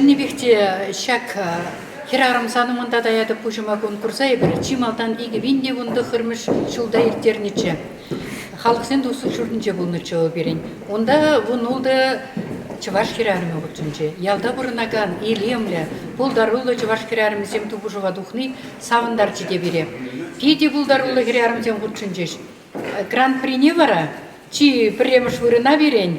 Пирни бихте шак хирарым санымында даяды пужыма конкурса ебір. Чималдан игі винде вунды хырмыш шулда ертерніче. Халық сен досық жүрдінче болнычы берін. Онда вун олды чываш хирарымы бұтынче. Ялда бұрынаган елемлі, бұлдарулы чываш хирарымызем тубужыға духны савындар жеде бере. Педе бұлдарулы хирарымызем бұтынче. Гран-при не вара? Чи премыш вырына берен.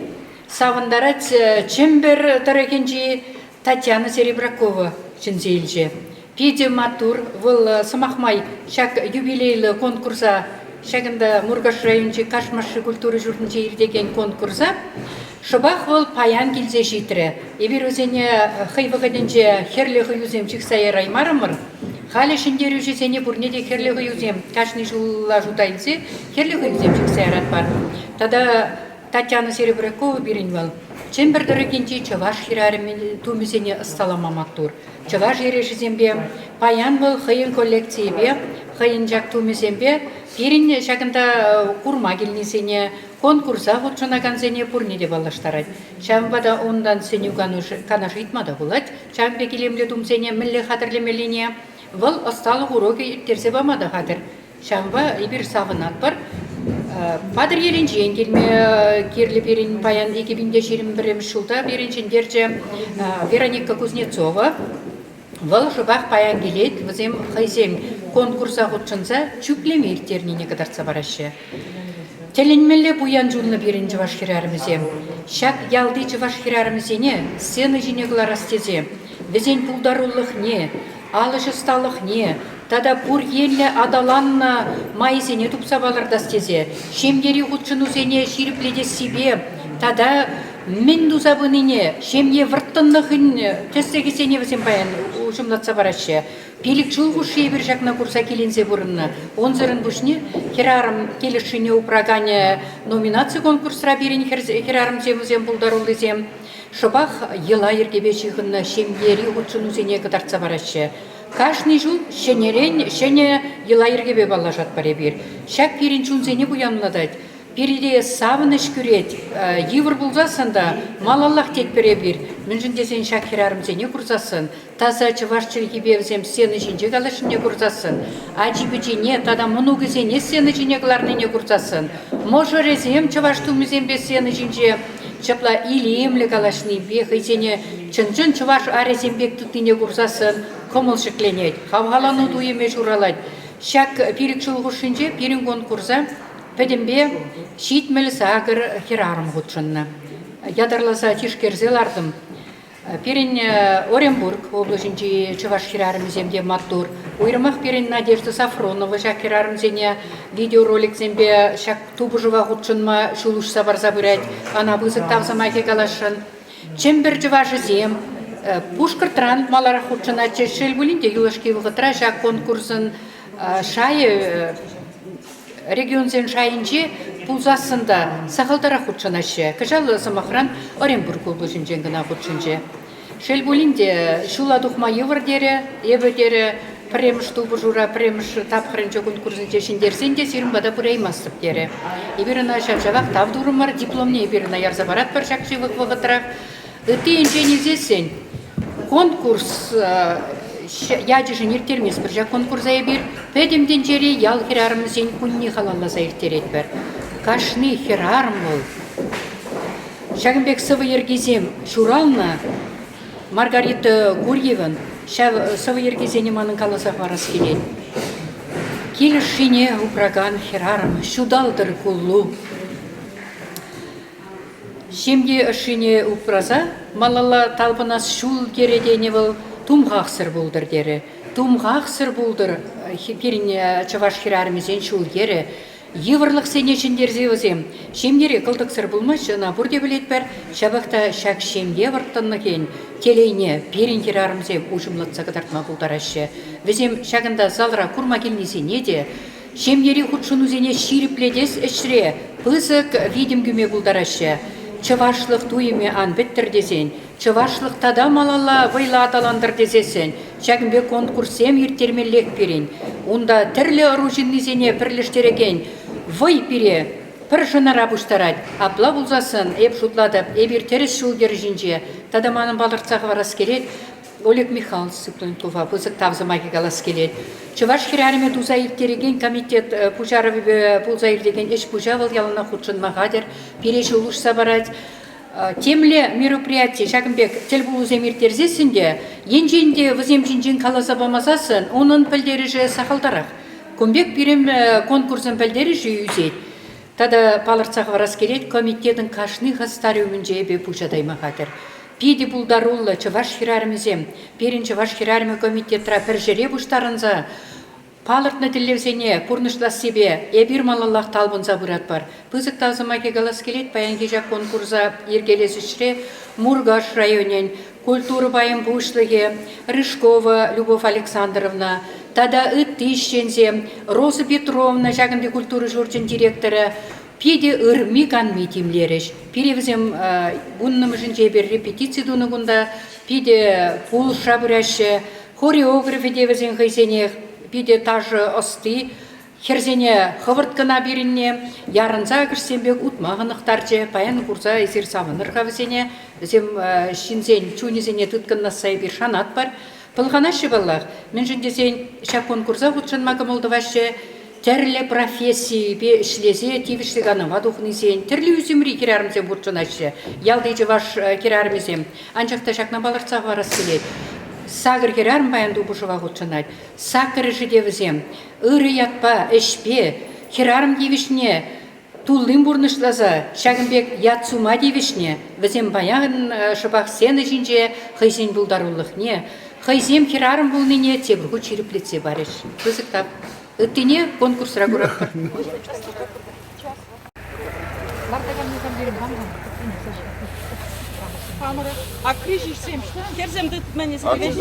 Савындарат чембер таракенчи Татьяна Серебрякова чинзелже. Педе матур выл самахмай шак юбилейлы конкурса шагында Мургаш райончи Кашмашы культуры журтынче ирдеген конкурса шыбах выл паян келзе житре. Ебір өзене хайвығыденче херліғі юзем чиксайы раймарымыр. Халі шындері жесене бұрнеде херліғі юзем кашны жылла жудайынсе херліғі юзем чиксайрат бар. Тада Татьяна Серебрякова берін вал. Чембер дырыкенче чываш хирарымен тумесене ысталамаматтур. Чываш ерешізембе, паян был хыйын коллекциябе, хыйын жак тумесембе, перін шагында курма келнесене, конкурса ғотшынаганзене пурнеде балаштарад. Чамбада ондан сене канаш итмада булат, чамбе келемле тумсене мілі хатырлемеліне, выл ысталық уроки терсе бамада хатыр. Чамба ибір савынат бар. Падыр елінчен келме керлі берін паян 2021 жылда беріншіндерже Вероника Кузнецова выл жыбақ паян келет, візем хайзем конкурса ғотшынса чүклеме иртерніне кадарца барашы. Теленмелі бұян жылны берін жываш хирарымызем. Шак ялды жываш хирарымызене сцены жинеглар астезе. Візен пулдарулық не, алышы сталық не, тада пур елі адаланна майзене тупсабаларда стезе. Шемгери ғутшыну зене ширипледе себе, тада мен дузабыныне, шемге вұрттынлығын төстегі сене візен баян ұжымлатса барашы. Пелік жылғы шейбір жақна курса келензе бұрынна. Онзырын бұшне херарым келішіне упрагане номинация конкурсыра берін херарым земізем бұлдарулы зем. Шыбақ ела ергебе шығынна шемгери ғутшыну зене кыдартса барашы. Каждый жыл шене елайыргебе бала жат баре бир. Шак перин чунзене буянладать. Периде савыныш күрет, евр булзасында малаллах тет бере бир. Мүнжін десен шак хирарымзене курзасын. Таза чывашчылыки бевзем сені жинже галышыне курзасын. Ажибіжене, тада мұнугізене сені жине галарныне курзасын. Може резем чываштумызем бе сені жинже чапла или емлі галашны бех, изене чын-чын чываш арезембек тұтыне курзасын. Комыл шекленет, хавгалану дуеме журалать. Шак перекшыл ғушынже, перен конкурса, пәдембе шиитмелі сағыр хирарым ғутшынна. Ядарласа тишкерзелардым. Перен Оренбург облачынче чываш хирарымыземде маттур. Уйрымақ перен Надежда Сафронова шак хирарымзене видеоролик зембе шак тубыжыва ғутшынма шулушса барза бұрайд. Ана бұзық тавзамайке галашын. Чембер чывашы зем. Пушкартран малара худшына чешел булинде юлашки вғытра жак конкурсын шайы регионзен шайынче пулзасында сақылдара худшынашы. Кыжалы самахран Оренбург облыжын женгіна худшынче. Шел булинде шула духма евр дере, ебі дере премш тубы жура, премш тапқырынчы конкурсын чешіндерсен де сирім бада бұраймастып дере. Ебіріна шапшавақ тавдурымар дипломне ебіріна ярза барат бір жак живық вғытра. Үті инженезесен конкурс ядыжы нертермес бір жа конкурса ебір, пәдемден жере ял хирарымызен күнне халалласа ертерет бір. Кашны хирарым бол. Шагымбек сывы ергезем шурална Маргарита Гурьеван сывы ергезене манын каласа барас келет. Келішіне упраган хирарым шудалдыр куллу. Шемге үшіне ұпраза, малала талпынас шул кередені бұл тумғақсыр бұлдыр дері. Тумғақсыр бұлдыр, періне чываш хирарымызен шул кері. Еврлық сене жіндерзе өзем. Шемдері қылдықсыр бұлмаш, жына бұрде білет бәр, шабақта шак шемге варттанны кен. Телейне перін хирарымызем ұжымлатса қыдартма бұлдар ашы. Візем шағында залыра курма келнесене де, шемдері құтшын өзене ширипледес үшіре, пызық видим күме бұлдар ашы. Чывашлық туеме ан біттір десен, чывашлық тада малала вайла аталандыр десесен, шагымбе конкурсем ертермелек берен. Онда тірлі оружиннізене пірліштереген, вай пере, пір жынара бұштарад. Апла бұлзасын, еп жұтладып, ебір теріс жулдер жинже. Тадаманын балыртсағы варас келет, Олег Михайлович Сыплынтова бұзық тавзымаги галас келет. Чуваш хирарime тузайыр тереген комитет пужарывы бұлзайыр деген еш пужавыл ялына худшын мағадыр, переші ұлышса барад. Темле мероприятие Шагымбек телбулу земиртерзесінде енженде віземжінжен қаласа бамасасын, оның пілдері жы сақалдарақ. Көмбек бірім конкурсын пілдері жы үзет. Тада палырцағы варас келет комитетің қашны ғастары өмінже бе пужадай мағадыр. Пиди булдарулы чываш хирарымызем, перін чываш хирарымы комитетра пір жере бұштарынза, палыртны тіллевзене, курнышлас себе, ебір малаллах талбынза бұрат бар. Пызық тазымаке галас келет, паянкежа конкурса ергелес үшре, Мургаш районен, культуры байым бұшлығы, Рыжкова Любовь Александровна, тада Ыттыщензе, Роза Петровна, жағынды культуры журчын директоры, Пиде ырми канми тимлереш. Перевзем гуннымышын жебер репетиции дунугунда, пиде пул шабыряшы, хореографи девзен хайзене, пиде тажы осты, херзене хывырткына берінне, ярынза кірсенбек утмағынықтарчы, паян курса есер савыныр хавзене, зем шинзен чунезене тұткынна сайбер шанат бар. Пылғанашы баллах, мен жүндесен шапкон курса худшын мағымылдывашы, тәрлі профессии бе ішлезе тивішлік анама дұқынызен, тірлі үзімрі керарымзен бұрчынашы, ялдайжы ваш керарымызен, анжақта жақна балырцағы варас келет. Сағыр керарым баянду бұшыға ғұтшынад. Сақыры жидевізем, ұры ятпа, ішпе, керарым девішне, туллым бұрнышлаза, Шагымбек ятсума девішне, візем баяғын шыбақ сені жинже хайзен бұлдарулық не. Хайзем керарым бұлныне тебіргі череплетсе барыш. Қызықтап. Ыттыне конкурс рагурак бар. А крижиш сем что? Керзем дыт мене садыры.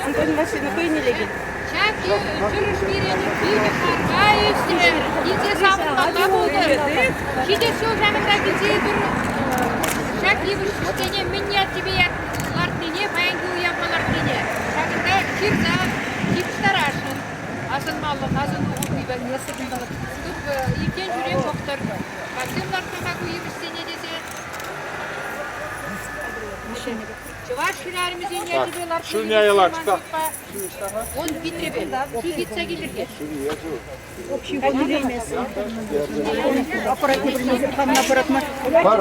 Антон Васильевна көйнелеген. Шак жүріш береді, бейді қарғайысты, иде сапылға болды. Шиде сол жанында келсе бір шак ебіш үстене мінне тебе лартыне, баянғы уяпалартыне. Шагында кирза, кипштарашын, азынмалық, азын ұғын бейбәк несігін бұлып. Тут екен жүрек оқтыр. Максим лартыға көйіп үстене десе. Чуваш хирарымызен ежібе лартыне. Шүрне айлақшта. Он битребе, кигитса келерге. Пар.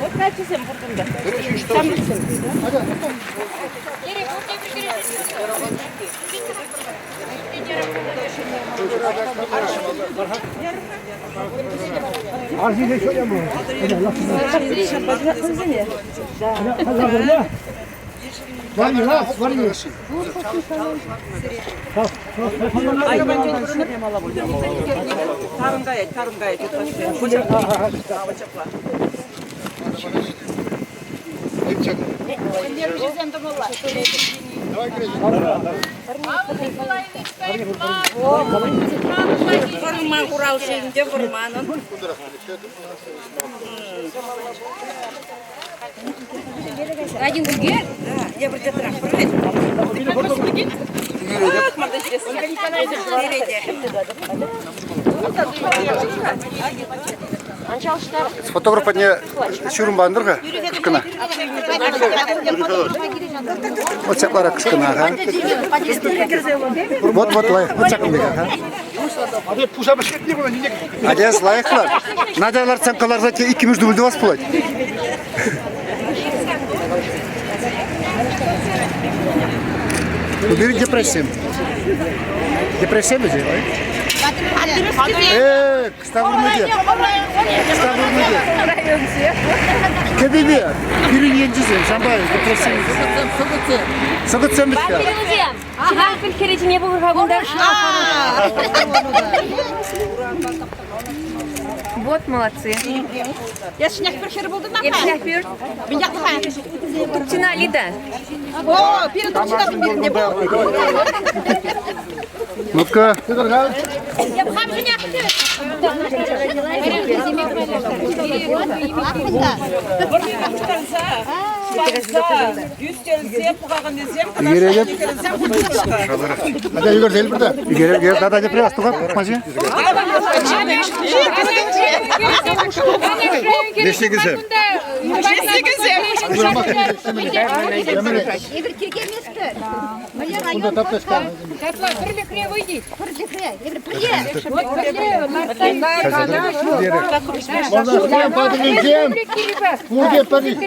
Вот качесем бұрдымда. Arşivde şöyle mi? Var ya. Tarım gayet. Фарма Урал şeyinde fırmanın. Один гугер? Да, я burada traktör. Фотограф не шурум бандырга кышкына. Вот чаклара кышкына, ха. Вот лайк, вот чакым ха. Аде пуша башкет не было, не. Аде лайклар. Надалар цанкаларда 2 мүждүлдү бас болот. Bir depresyon. Depresyon mu diyor? Kısta vurmadı. Kedi bir. Birin yencisi. Şambay. Depresyon. Sıkıntı mı diyor? Aha, bir kere ne bulur ha bunda? Вот молодцы. Я шняк першер буду на Я шляпер. Меня кахая. Тина Лида. О, перед тучина bir не был. Ну-ка. Я бхам шняк. 100 келсе, бұғаған десем, Игерек. келсем, құлдық шығар. Hadi yukarı değil burada. Gerek daha da biraz tutar. Maçı. Beşte güzel. Bunda taptaş kaldı. Можно поднимем зем. Курге пари.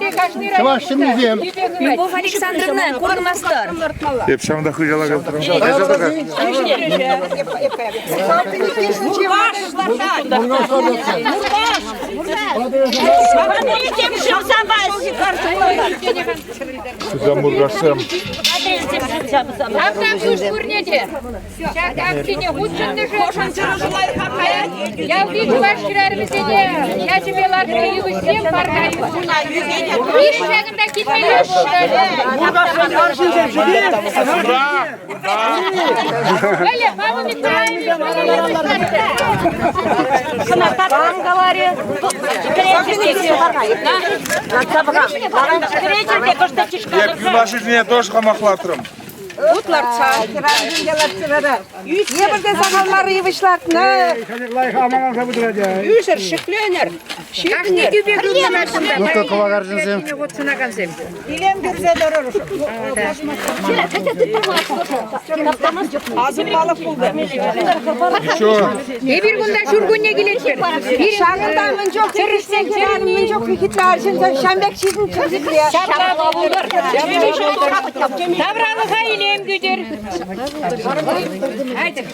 Чаваш şimdi zem. Любовь Александровна, Курмастер. Hep Şam'da hıcalar yaptırım. Sizden burgasım. Там уж курнете. Сейчас активнее худшим Я увижу ваш ширармизене. Я тебе латвию всем пардаю. Видишь, шагында кетмелер, что ли? Öyle, mama Mikhail'in Вам говорю. Hep yubaşı niye doş kamaklatırım. Ебірде сағалмары ебішлартына. Үшір, шықленер. Ну то kova karşın zem. Илен кірзе дұрыр. Азым балық болды. bir günde şurgunye gelecek. Шағылдамын жоқ, теріштен жоқ, хикетлер үшін шәмбек шизін түзіклер. Davranlığa ileyim güdür. Haydi.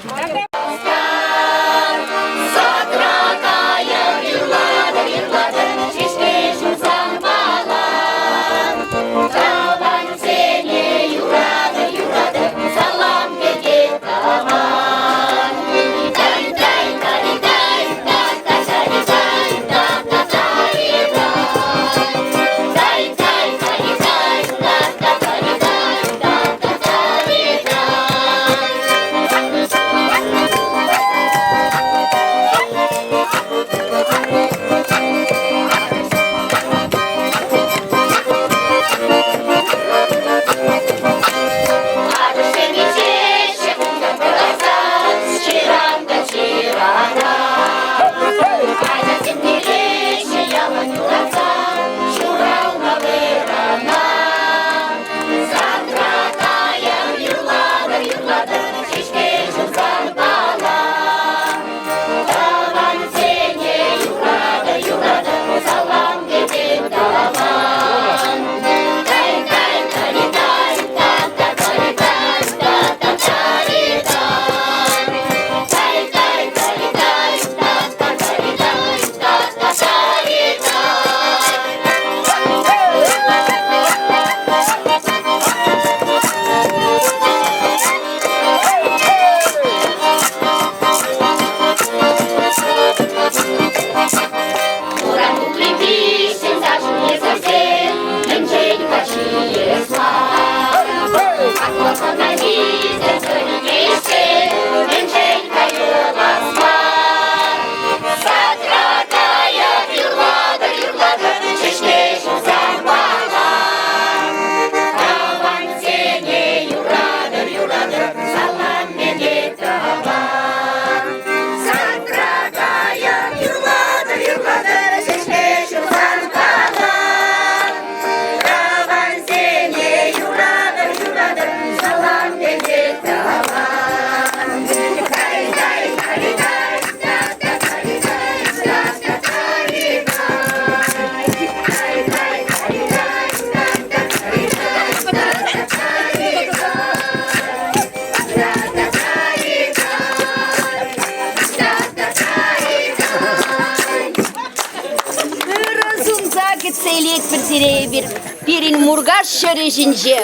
Перин мургаш шөрежинже.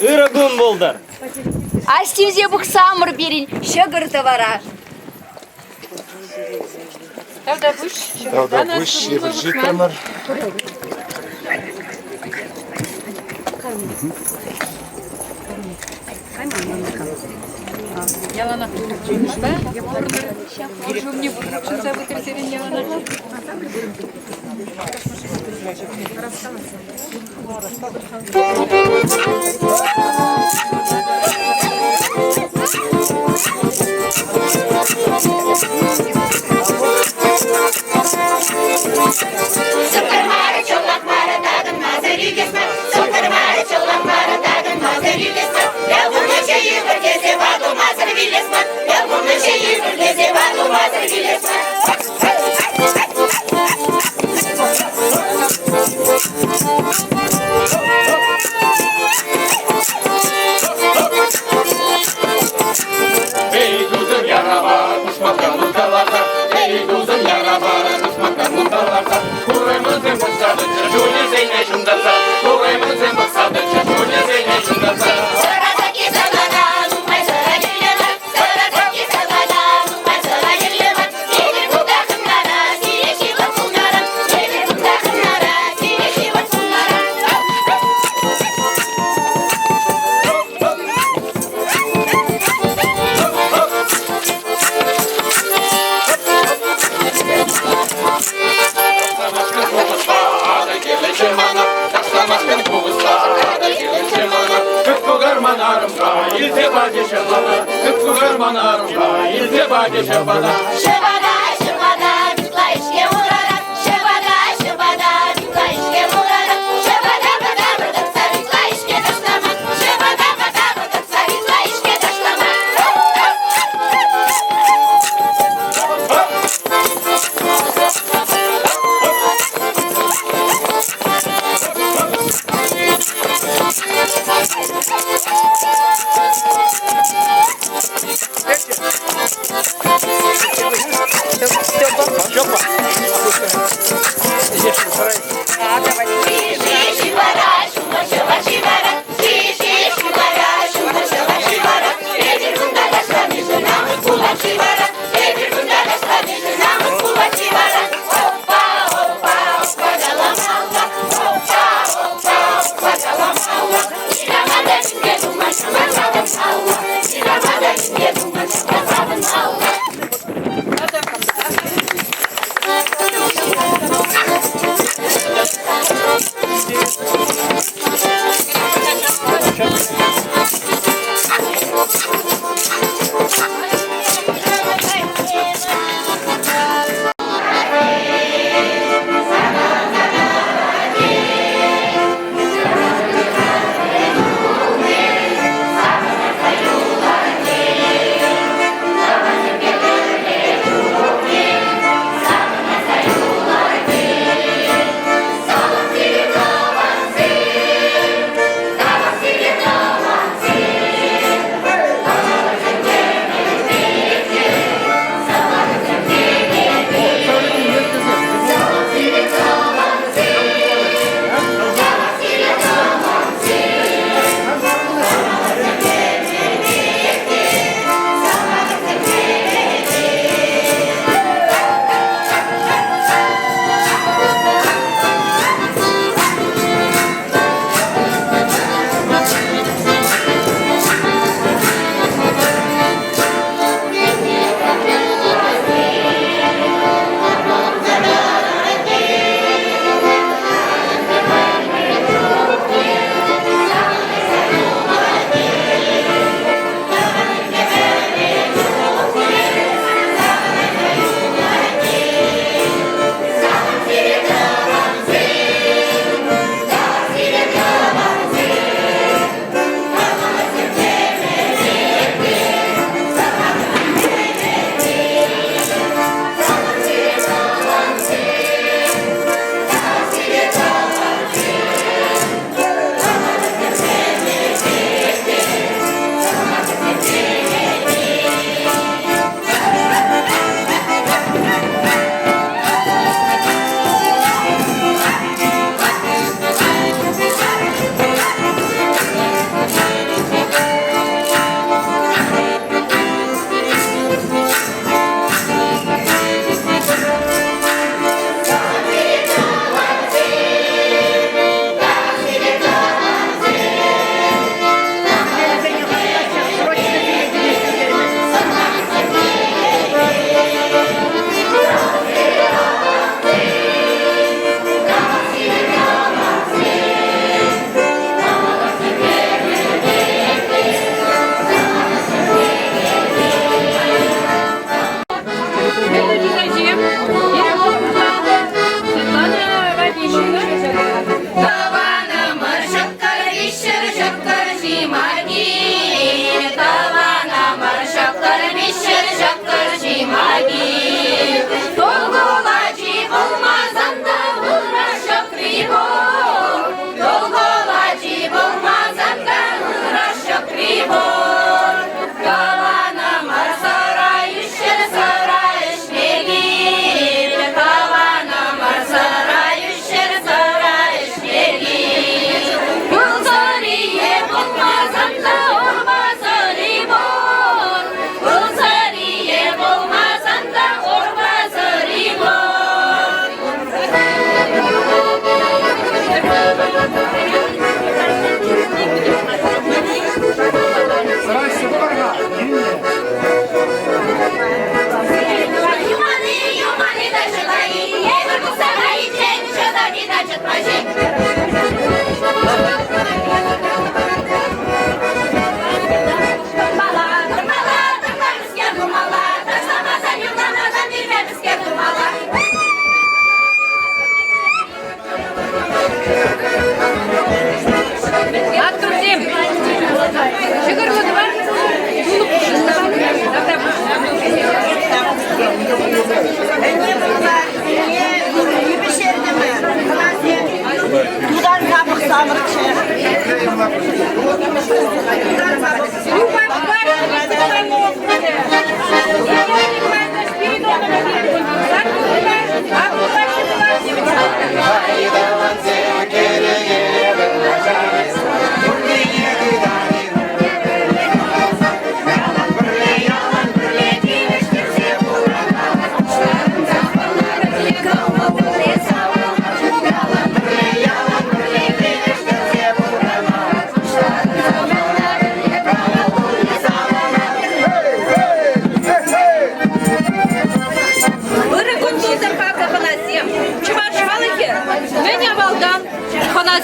Үрігін болдар. Астюзе бұқсамыр берин шөгірді вара. Davda buş, yıvırcı tanır. Яланақ жүрміш ба? Уже мне будет учиться вытрясерен яланақ. Ey kuzum yara var, düşmanlarımız dalarda. Ey kuzum yara var, düşmanlarımız dalarda. Kurayımızın baksadıkça, şöyle zeynep şundasa. Kurayımızın baksadıkça, şöyle zeynep şundasa. Sıradaki zamana, numay sıra geliyor. Sıradaki zamana, numay sıra geliyor. Gelir bu takımlara, siyeşi bak bunlara. Gelir bu takımlara, siyeşi bak bunlara. Şıbada, şıbada, dikla işke vurarak. Şıbada, şıbada, dikla işke vurarak. Şıbada, bada, bada, dikla işke taşlamak. Şıbada, bada, bada, dikla işke taşlamak.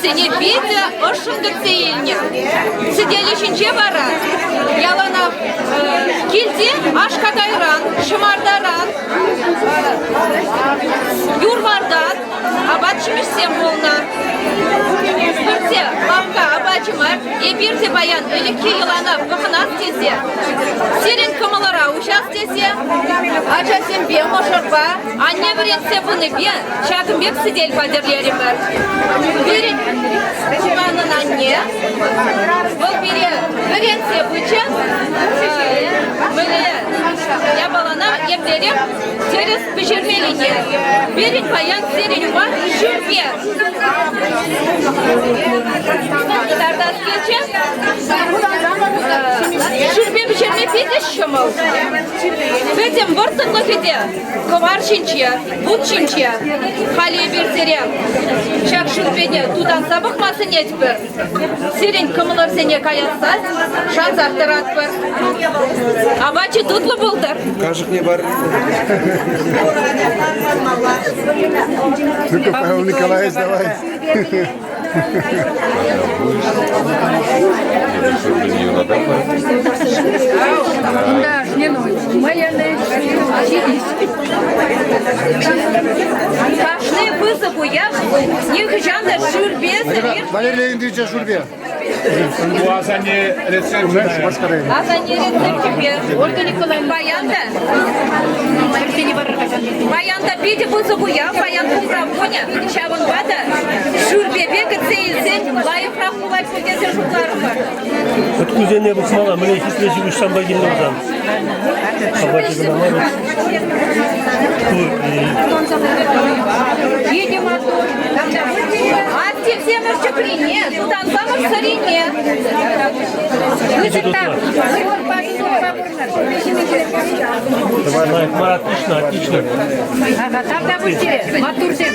Сене Петя Ошунгацеильня. Сидели чинче бара. Ялана килди Ашкадайран, Шимардаран, Юрвардан, Абачимиш Семболна. Бірте Мавка Абачимар, и бірте Баян Элекке Ялана Ваханас тезе. Серен Камалара участесе, Ача Сембе Мошарба, Анне Варенсе Бунебе, Чакымбек сидель падерлери бар. Берин Чуманын Анне, Бұл бере Варенсе Буча, Мөле Ябалана Ебдерем, Терес Пешермелине, Берин Баян Серен Ума, Шурбе. Дардас Келче, Шурбе Пешерме Петеш Шумал. Бетем Вортынлықеде, Коваршинче, Бутчинче, Хали Бертерем, Шак Шурбене тудан сабықмасын етпір. Серен кымылыр сене каятса, шанс ақтыратпыр. Абачы тутлы болдыр. Кажық не бар? Ну-ка, Павел Николаевич, давай. Да, майонез, Кашны вызову я, них жандар шурбезі. Валерий Ильич Шурбе. Bu Azani retseptine. Азане рецептіпе. Ольга Николаевна, Баянда. Баянда пейте вызову я, Баянда управления. Чаван бада, шурбебе кіцейсен, лайық рахулай көдесі жұллары бар. Өткізене бұқсмала, міне хиспеші күштан байгенде бұдан. Абачыгын амару. Едем оттуда. Атте всем чекрине, тудан замок сарине. Давай, Марат, отлично. Ага, там да будьте, матурсен.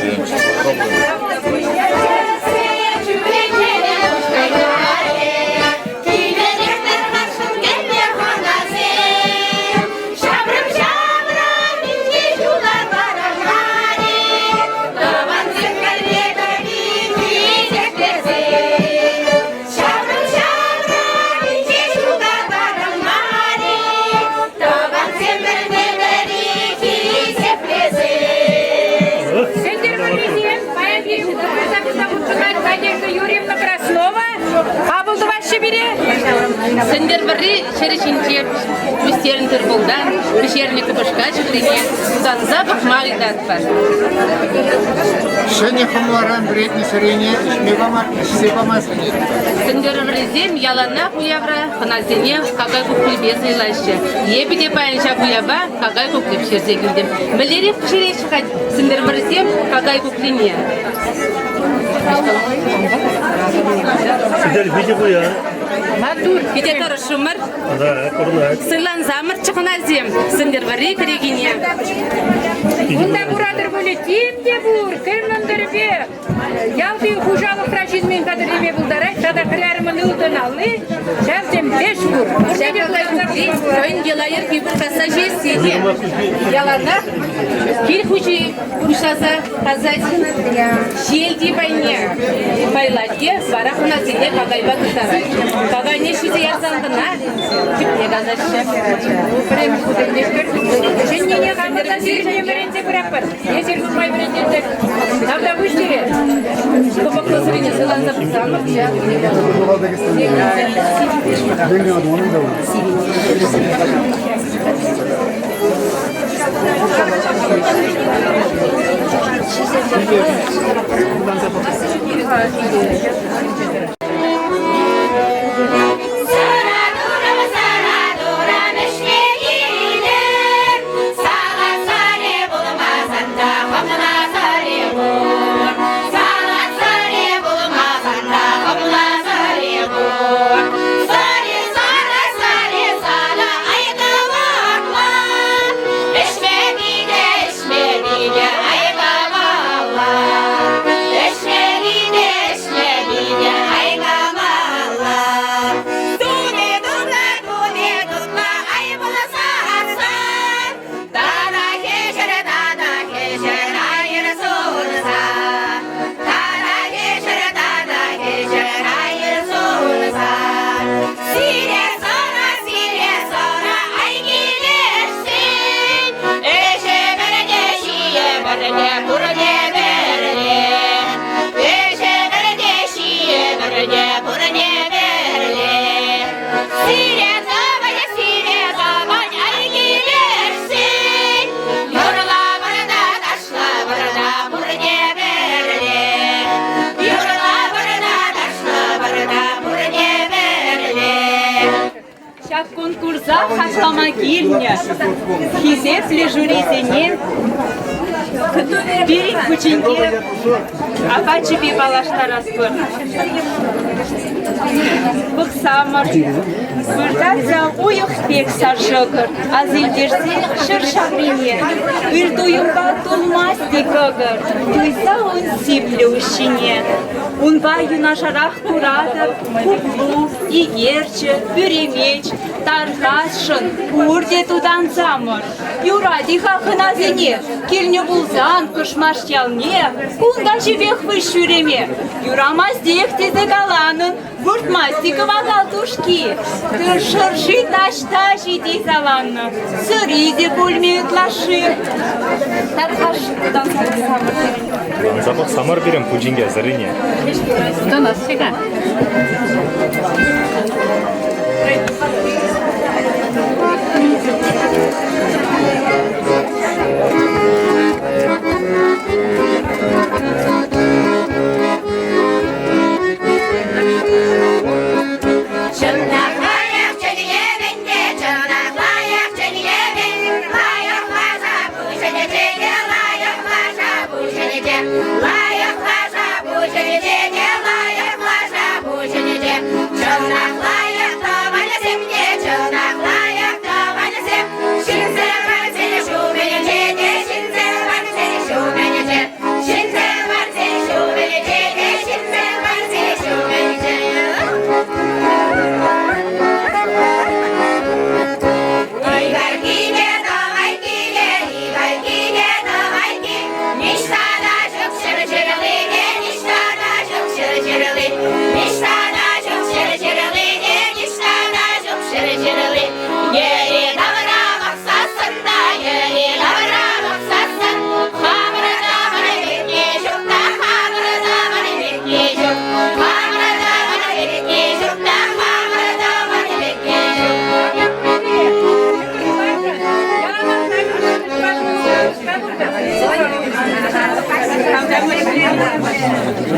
Сендер бірі шеречінчеп, өстерін тұрбылдан, бішеріне күпішқа жүгірене, ұдан запах мағидат бар. Шене хомларан бретні сирене, шмепамасыне. Сендер бірізем ялана құявра, қыназене қағай көкілбес илайшы. Ебіде байынша құяба, қағай көкіліп шерзе келдім. Білері күшере шығад, сендер бірізем қағай көкіліне. Сидел видео буя. Матур, где тарышымыр? Да, корнак. Сыйлан замыр чықыназем, сендер бірі кірегене. Бunda buradır böyle timde bur, kırmındırbe. Yaldı kuşalı fraşizmin kadırime buldarak, tada kırarımın ıldan aldı. Şevsem 5 bur. Ön gelayır ki bir pasajı sedi. Yalanlar, kil kuşi kuşasa hazazin. Şieldi bayne. Baylatke, vara kunazine kagayba kutaray. Kagay ne şize yarsandına, tipne gazaşşa. Prem kudemleştir. Жене хамата сирне меренде прапар. Езер купай меренде. Тавда буштере. Купак лазрине сыланса писама. конкурса хашлама кирня. Хизепле жюризене. Берег кученге. Апачи балаштараспыр. Бықсамыр. Бұрдатса ойықпек саржығыр. Азелдерсе шыршағыне. Үрдуйымға тұлмасты көгір. Туйса он сиплі үшіне. Унба юнашарақ құрадып, құплу, игерчі, бүремеч, тарғашын, үрде тудан замыр. Юради хақына зене, келіне бұлзан, күшмаштялне, күнда жебек выш жүреме. Юрамаз дектезі қаланын, бұртмасты кывағалтушки. Шырши ташта жеди заланны, сыриде бөлме үтлашы. Тарғашы тудан замыр. Запах самар берем пудинге зарыне. До нас всегда.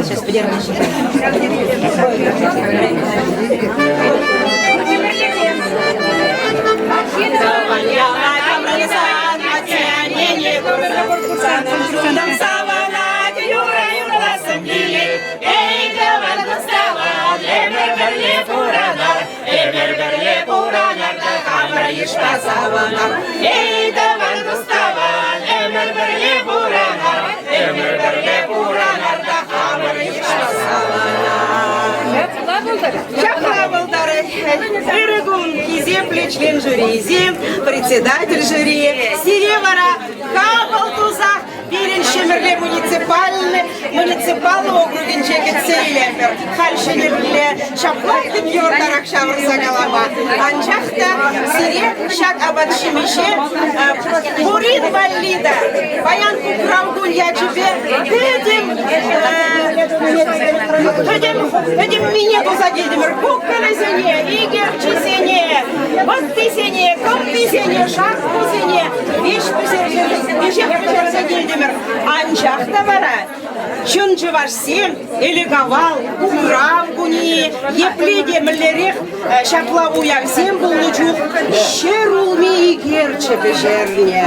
Сейчас подержи. Член жюри, председатель жюри, Сиревара, Кабалтуза, Переншемерле муниципальный округин чеки Цейлемер, Хальшенерле, Шаплактик Йордарак Шаврса Галама, Анчахта, Сире, Шак Абадшимише, Бурин Валида, Баян Кукравгун Ячебе, Эдим минету задедемер, Куккалезене, Игерчисене, Баттисене, Комписене, Шахпусене, Вишпусене, задедемер, Анчахта Вара, Чунчевашсем, Элегавал, Кукравгуни, Епледе Млерех, Шаплаву Яксем был лучух, Шерулми Игерчебе жерне,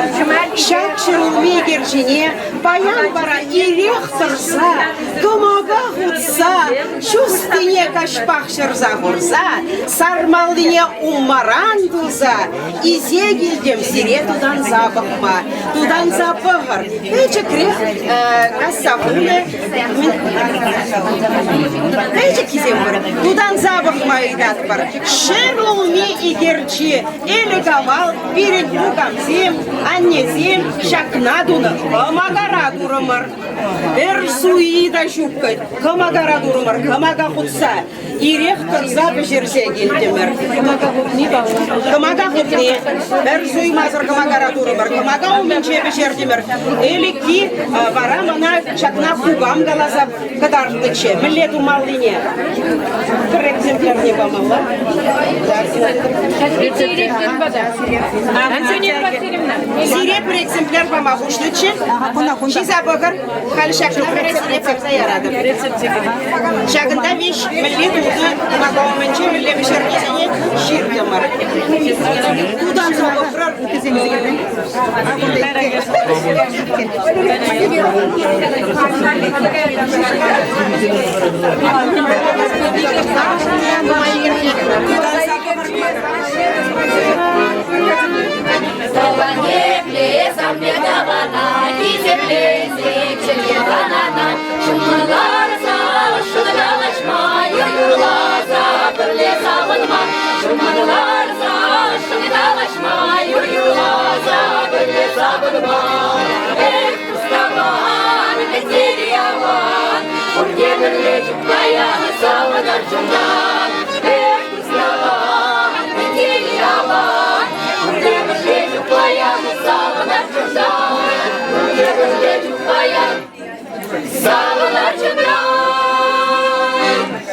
Шак Шерулми Игерчине, Баян Вара и Рехторса, Гомага Хутса, Чустыне Кашпах Шерза Гурза, Сармалдыне Умаран Гурза, и Зегельдем Сире тудан запахма, тудан запахар, Эче Крех, Кассавуне, Эче Кизембара, тудан запахма и датпар, Шерлуми и Герчи, Элегавал, Перед Букамзем, Аннезем, Шакнадуна, Камагара Дурамар, Эрсуида Шуккай, Камагара Дурамар, Камага Хутса, и Рехтор Запашерсе Гильдемер, Камага Хутне, Эрсуи Мазар Камагара Дурамар, Камага Уменче Бешердемер, Элики, Варамана, Шакна Фугам Галаза, Кадарче, милету малине. Кыр экземпляр не помогла. Сире bir экземпляр помогушныче. Шиза богар, халшакна рецепт яраdı. Şagında viş millet udu nagomınca millet bişergesiye şirdi var. Udan sonra fırar kızımızı gelin.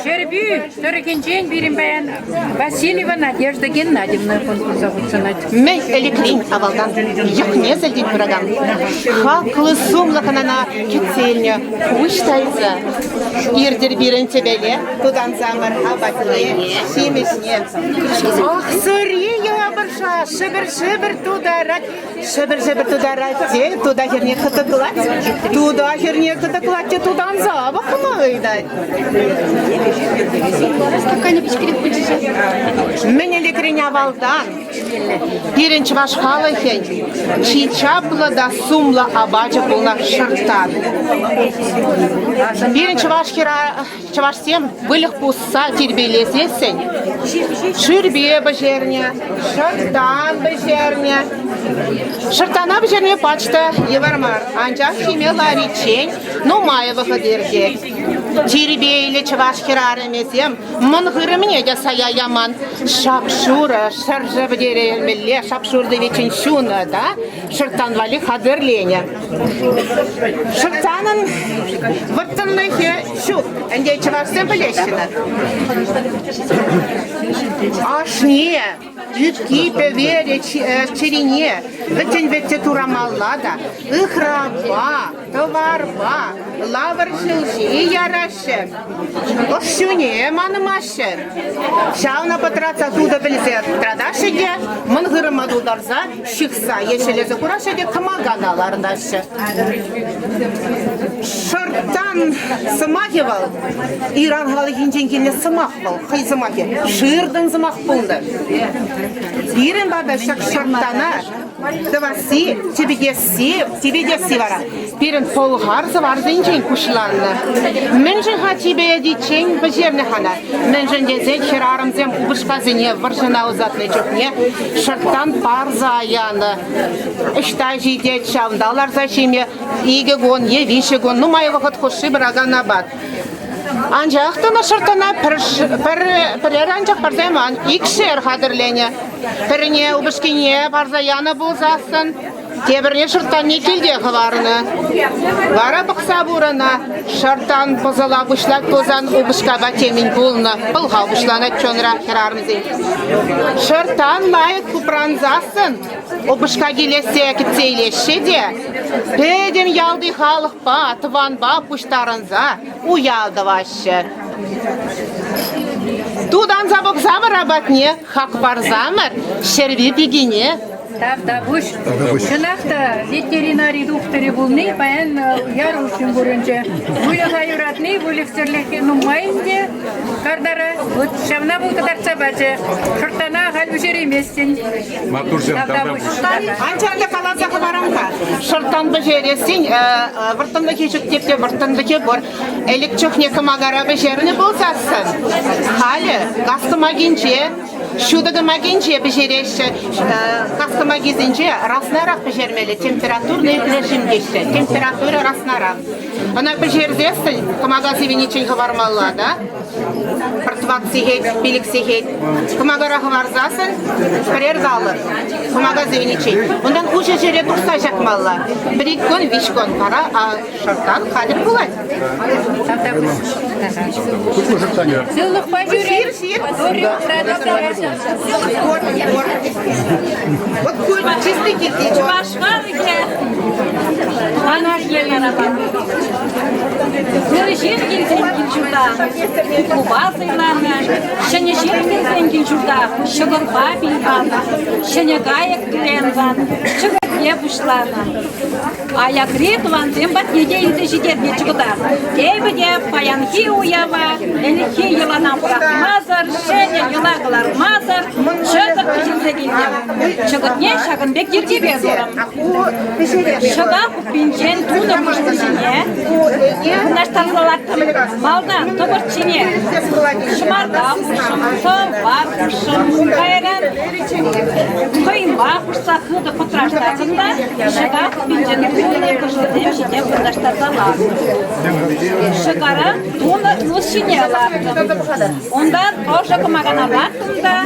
Шерби, Торыкинчен берем баян Васильева Надежда Геннадьевна конкурса выценать. Мен электрин авалдан юхне зелдин бураган. Хаклы сумлаканана кетсельня уштайза. Ирдер бирен тебеле, тудан замар абатле, семесне. Ах, сори я барша, шыбыр тударат, шыбыр тударат, те туда херне кытыклать, тудан заба хмайдать. Мен электрин авалдан биренчи ваш халахен, чичапла да сумла абача полна шартан. Биренчи ваш чавашсем вылых пусса тербелесесен. Ширбе бажерня, шартан бажерня. Шартана бажерня пачта евармар. Анчах химелари чень, но мая выходерге. Тербе или чаваш хираремесем, мангыры мне я сая яман. Шапшура, шаржа бдерелмеле, шапшур да вечен шуна, да? Шартан вали хадырленя. Шартанын ваттаннахе шук. Анде чавашсем білешіні. Ашне, ütki певере черене, веттен турамаллада, ыхраба, товарба, лавр шылши ярашы. Ошшуне манымашы. Шауна патраца туда білзе традашыге, мыңғырыма дударза, шықса, ешелезі курашыге кымаганаларындашы. Шырттан сымахевал, Иран халы хинченкеліне сымахвал, қай сымахе, шырдың сымах бұлды. Ирен бада шық шырттана, Даваси, тебе деси вара. Пирен полгар заварзенчен кушланна. Менжен ха тебе дичен бажерне хана. Менжен дезе херарымзем убышказыне варжана узатны чухне. Шырттан парза аяны. Иштай жидет шавдалар зашиме. Иге гон, виши гон. Ну май вахат хуши брага набат. Анжақтына шыртына пірер анжақ барзайман, икшер қадырлене. Піріне ұбышкене барзаяны болзасын, тебіріне шырттан не келде қыварыны. Вара бұқса бұрына, шырттан бұзыла бұшлат бозан ұбышқа батемін болыны, бұлға бұшланы чоныра херарымызы. Шырттан лайық күпранзасын, ұбышқа келесе кітсейлеші де, педем ялды халық ба, тыван ба пұштарынза, уялды вашы. Тудан забық замыр абатне, хақ бар замыр, шерви бігіне. Да, буш. Шынақта ветеринарий докторы болны, баян ярушын көрінче. Бөлі ғайыратны, бөлі всерлеке нұмайынде, қардары, шавна бұл қадарца бәчі, шыртана ғал үшер еместен. Анчарда қалазақы барамға. Шыртан бәжересін, вұртынды кешік тепте вұртынды ке бұр. Әлік чөкне кымағара бәжеріні болсасын. Халі, ғастыма кенче, Şurada makince becerişi kaskıma gezince rasnarak becermeli temperatürle rejim geçti. Temperatürü rasnarak. Ona becerdesin, kumaga sevinçin varmalı da. Pırtvat sihet, bilik sihet. Kumaga rahvarzasın, karer dağılır. Kumaga sevinçin. Ondan uca jere tursacak malı. Bir iki gün, beş gün para şarttan kadir bulay. Сыллық пожюрер. Вот культ чистый кирпич. Ana gel araba. Жер келген жұрда, клуба сыйлана, және жер келген жұрда, шығырба білгана, және ғайық білензан, шығырге бұшлана. Аяқ ретуан зембат неге еді жедерге жығыда. Ебіде паянхи уява, әліхи еланан бұрақмазыр, және елағылар мазыр, шығыр күжілзе келдем. Шығырне шағынбек ертебе зорым. Шыға құппенжен туны мұштышыне, Наштарлаттым малдан тобырчине, шымарда құшым, соба құшым, қайран, қойынба құшса қыды құтыраштарында, шыға құпенжені көне күжілдем жеде құтыраштарда лағым. Шығара туны мұшыне лағым. Ондан ошы күмағана лағым да,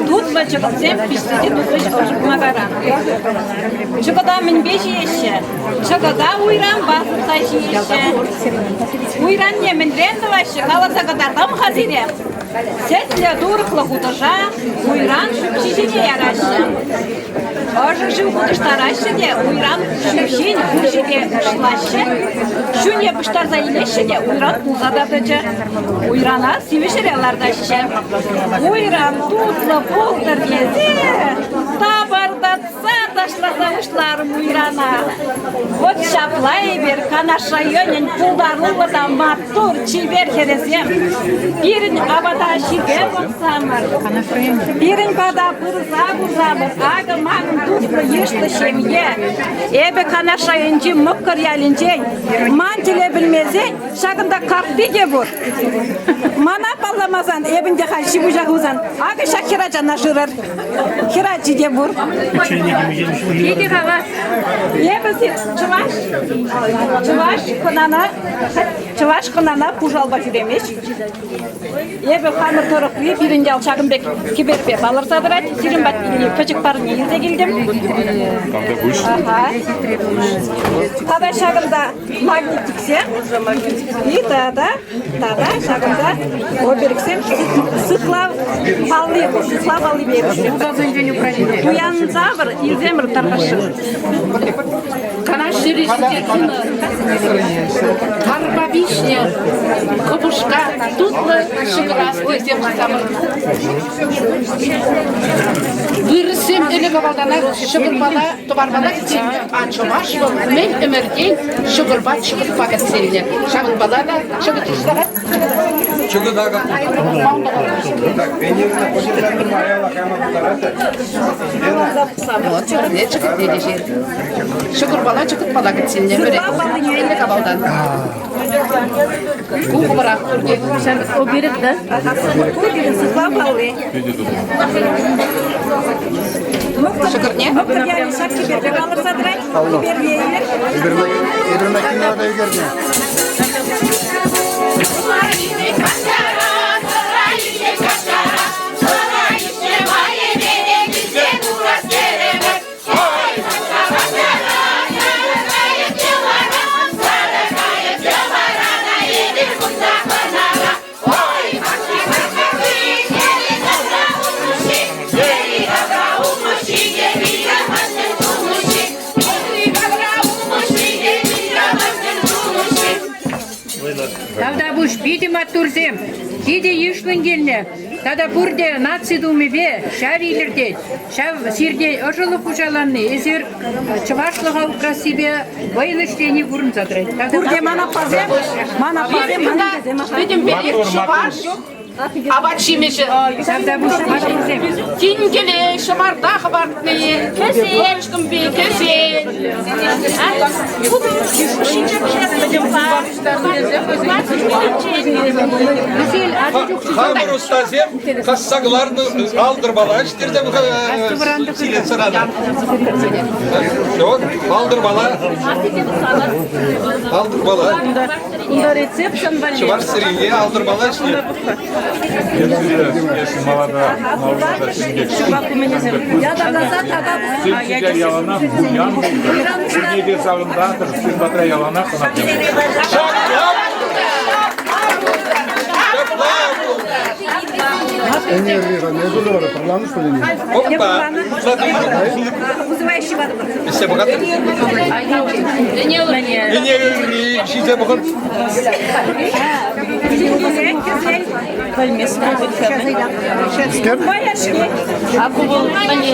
тұтлы жығылсем пішседе тұтлы күмағара. Шығыда мінбе жиеші, шығыда уйран басырса жиеші. Уйран немен рендовашы, қаласа қадарғам хазирем. Сәтлі дұрықлы құдыжа, уйран шүпшешене ярашы. Ожы жыл құдыштарашы де, уйран шүпшен күшіде ұшылашы. Шүне бұштарза елеші де, уйран ұзададыжы. Уйрана севішірелардашы. Уйран тұтлы болдыр езі, табардатса ташласа ұшларым уйрана. Вот шаплай бер, канаша йөнен пулдарлылыда матур чибер херезем. Бірін абада шиге болсамыр. Бірін бада бұрза бұрзамыр. Ағы маңын тұзлы ешті шемге. Эбі канаша йөнжі мұққыр ялінжен. Ман тіле білмезен, шағында қаппеге бұр. Мана баламазан, эбінде қанши бұжағызан. Ағы шақ хира жана жырыр. Хира жиде бұр. Еге қаға. Эбі Чываш қынана пужалба жүремеш. Ебі қамыр тұрықлы бірінде алшағынбек кебербе балыр садырат. Сирін бат көчік барын елде келдім. Тада шағында магнитиксем. И тада шағында оберіксем сықлав балы берішім. Уян завыр, елземір тарғашы. Канаш жирішінде күні. Тарба вишня, кобушка, тутлы шығырас, өздем жасамыр. Вырысым әлі қабалдана шығырбала, тұбарбала кетсем, ачымаш бол, мен өмірден шығырба кетселіне. Шағынбала да шығыртышлаға. Шығыдағы. Шығырбала бала кетсенне көре. Әлі қабалдан. Құғы бұрақ көрге. Сән о беріп да? Сықла балы. Шығырне? Мұқырияны шапки бербе қалыр садырай. Бербейілер. Ebirme kimlerde ögerdi? Тада буш биди матурзем, диди юшлын келне. Тада бурде нацидуми бе, шавилерде, шав сирде ожылы пужаланны, эзер чывашлыға украсибе, вайлыштени бурын задрайт. Бурде мана пазем, Бидим бе чываш, Abat şimişi. Kingili, şamarda habartmayı. Kesin. Bir kesin. Hamur ustazım, kassaklarını aldırmalar. İşte de bu silet sırada. Yok, aldırmalar. Aldırmalar. Bunda resept Çıvar sırıyı aldırmalar işte. Sizce yalana bu yan buldu. Türkiye'de savundadır. Siz bakra yalana kanatıyor. Hoppa. İşte bakın. Yine yürü. Size bakın.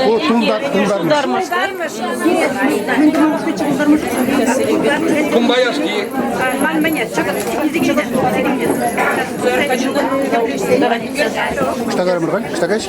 O tundarmış. Kumbayaşki. Что говорим, Ргань? Что говоришь?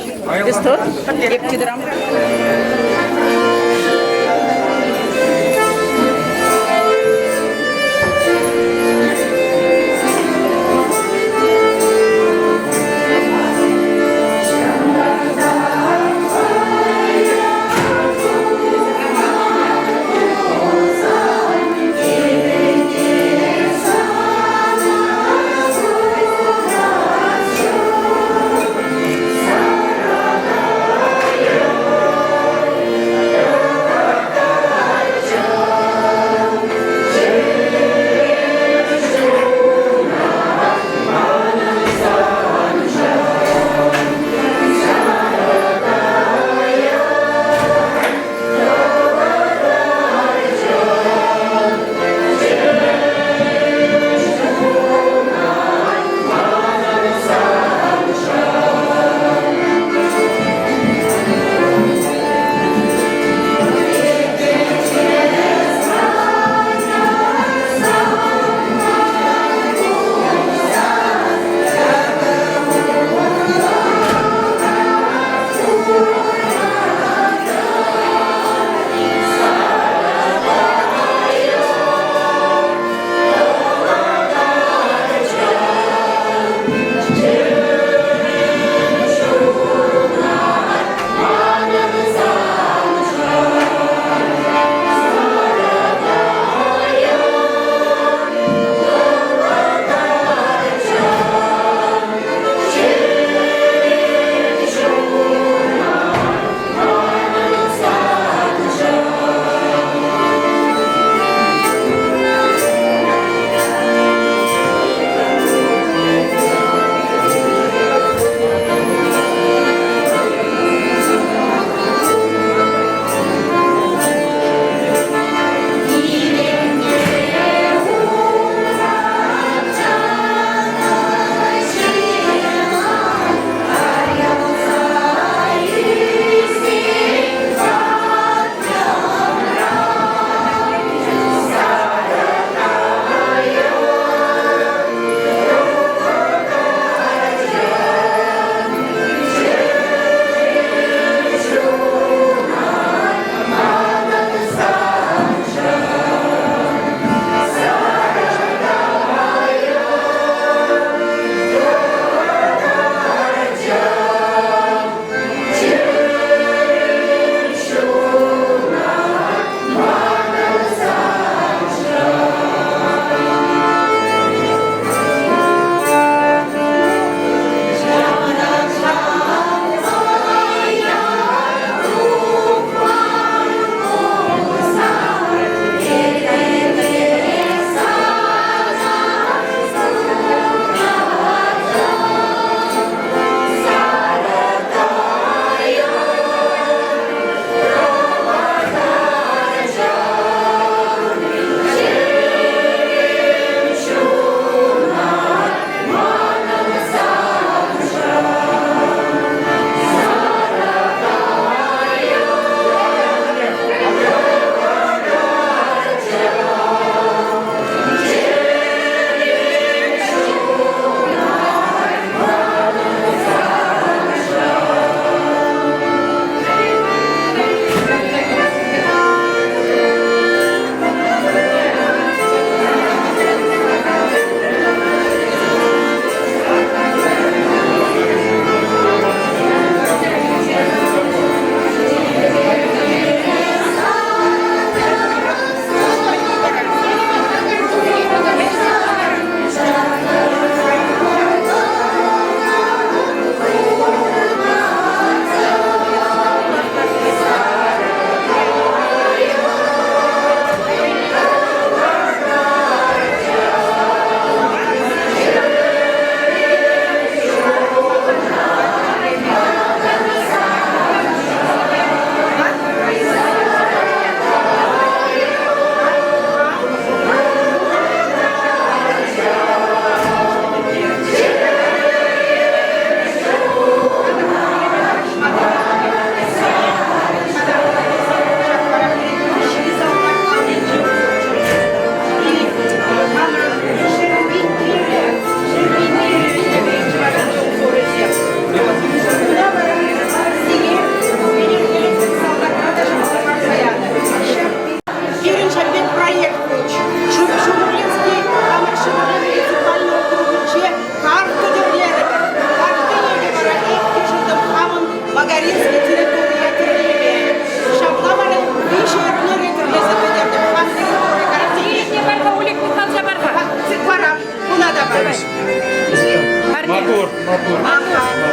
Мотор.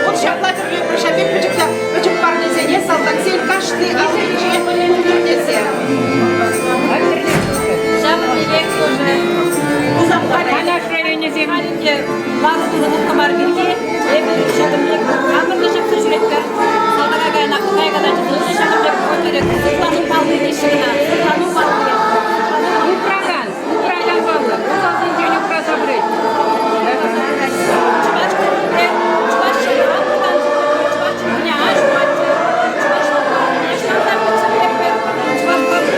Вот шаблатер шабек бычыкта бычык бар десе не салдак сен кашты алынче десе. Ана районе землінде бағытылығы қамар берге, ебір шағымлек, қамырды шақты жүреттер, салдаға ғайна қытайға да жүзілді шағымлек көтерек, сұлтанын балды дешігіна, сұлтанын балды. Управан балды, ұзазын жөне құраса бүрет. Чубаш күрінде, чубаш шырған, чубаш күріне аш, чубаш ешқандай бұқсын бербер, чубаш балды.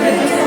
Hadi